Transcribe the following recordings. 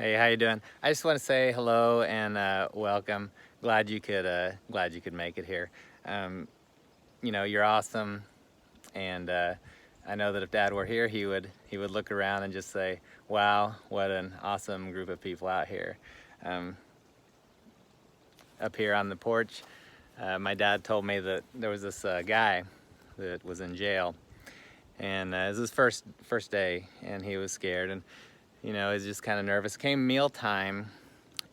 Hey, how you doing? I just want to say hello and welcome. Glad you could make it here. Um, you're awesome, and I know that if Dad were here, he would look around and just say, "Wow, what an awesome group of people out here." Um, Up here on the porch, my dad told me that there was this guy that was in jail, and it was his first day, and he was scared, and he's just kind of nervous. Came mealtime,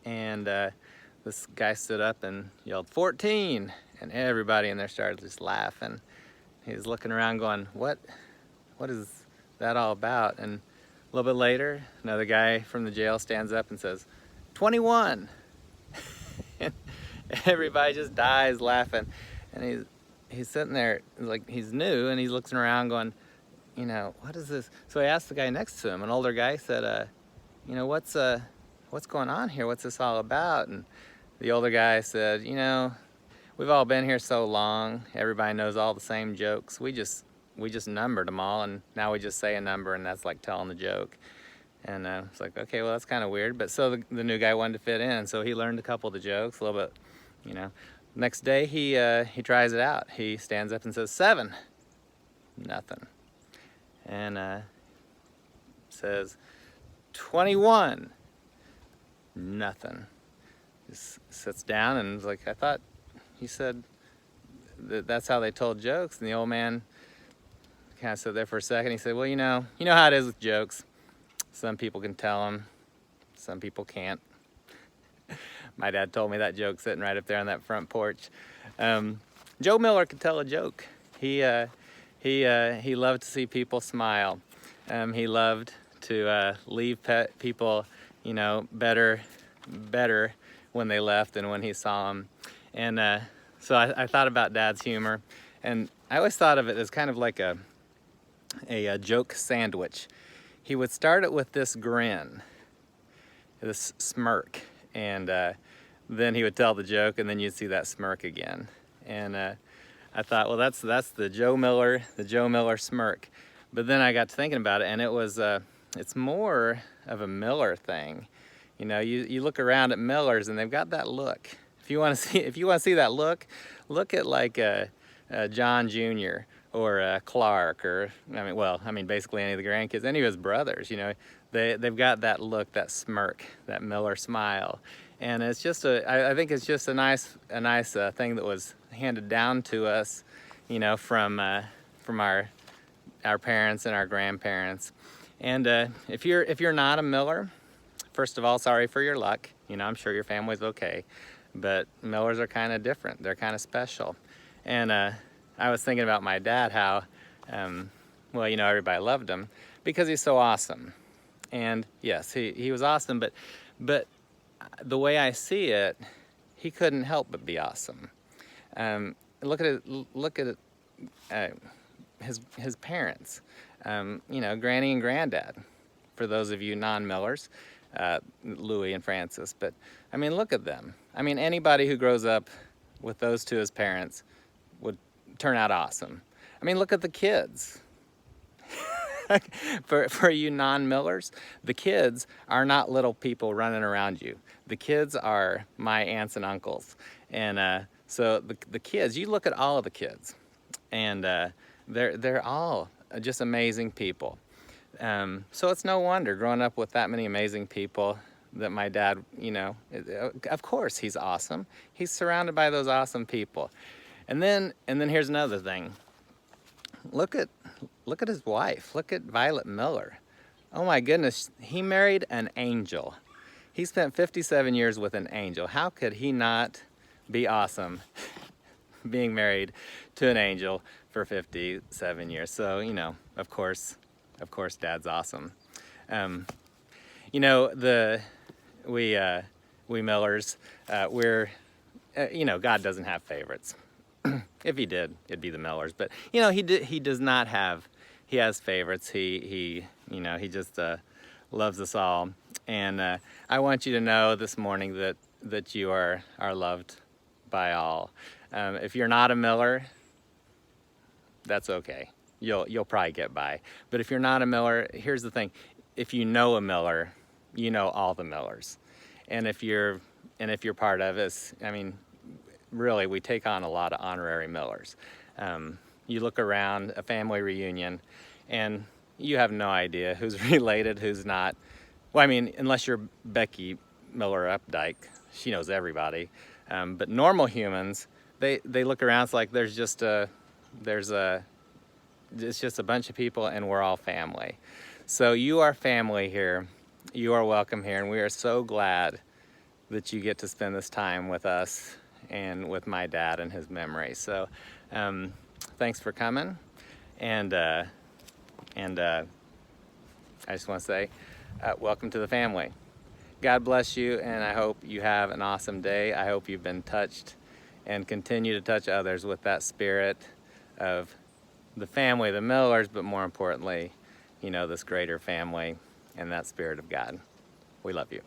and this guy stood up and yelled 14, and everybody in there started just laughing. He was looking around going, what is that all about? And a little bit later, another guy from the jail stands up and says 21. And everybody just dies laughing. And he's sitting there like he's new, and he's looking around going, what is this? So he asked the guy next to him, an older guy, said, what's going on here? What's this all about? And the older guy said, we've all been here so long. Everybody knows all the same jokes. We just numbered them all, and now we just say a number, and that's like telling the joke. And it's like, okay, well, that's kind of weird. But so the new guy wanted to fit in, so he learned a couple of the jokes, a little bit. Next day, he tries it out. He stands up and says 7. Nothing. And says 21. Nothing. Just sits down and is like, I thought he said that's how they told jokes. And the old man kind of stood there for a second. He said, well, you know how it is with jokes. Some people can tell them, some people can't. My dad told me that joke sitting right up there on that front porch. Joe Miller could tell a joke. He loved to see people smile. He loved to leave people, better when they left than when he saw them. And so I thought about Dad's humor, and I always thought of it as kind of like a joke sandwich. He would start it with this grin, this smirk, and then he would tell the joke, and then you'd see that smirk again. And I thought, well, that's the Joe Miller smirk. But then I got to thinking about it, and it's more of a Miller thing. You look around at Millers, and they've got that look. If you want to see that look at like John Jr. or Clark, or basically any of the grandkids, any of his brothers. They've got that look, that smirk, that Miller smile, and it's just I think it's just a nice thing that was handed down to us, from our parents and our grandparents. And if you're not a Miller, first of all, sorry for your luck. I'm sure your family's okay, but Millers are kind of different. They're kind of special. And I was thinking about my dad, how, everybody loved him because he's so awesome. And yes, he was awesome, but the way I see it, he couldn't help but be awesome. Look at his parents, Granny and Granddad, for those of you non-Millers, Louis and Francis. But look at them. Anybody who grows up with those two as parents would turn out awesome. Look at the kids. For you non-Millers, the kids are not little people running around you. The kids are my aunts and uncles. And so the kids, you look at all of the kids, and they're all just amazing people. So it's no wonder, growing up with that many amazing people, that my dad, of course he's awesome. He's surrounded by those awesome people. And then here's another thing. Look at his wife. Look at Violet Miller. Oh my goodness, he married an angel. He spent 57 years with an angel. How could he not be awesome being married to an angel for 57 years? So, of course Dad's awesome. We Millers, God doesn't have favorites. If he did, it'd be the Millers. But he does not have. He has favorites. He just loves us all. And I want you to know this morning that you are loved by all. If you're not a Miller, that's okay. You'll probably get by. But if you're not a Miller, here's the thing: if you know a Miller, you know all the Millers. And if you're part of us, I mean, really, we take on a lot of honorary Millers. You look around a family reunion, and you have no idea who's related, who's not. Well, I mean, unless you're Becky Miller Updike, she knows everybody. But normal humans, they look around. It's like it's just a bunch of people, and we're all family. So you are family here. You are welcome here, and we are so glad that you get to spend this time with us and with my dad and his memory. So thanks for coming, and I just want to say welcome to the family. God bless you, and I hope you have an awesome day. I hope you've been touched and continue to touch others with that spirit of the family, the Millers, but more importantly, you know, this greater family and that spirit of God. We love you.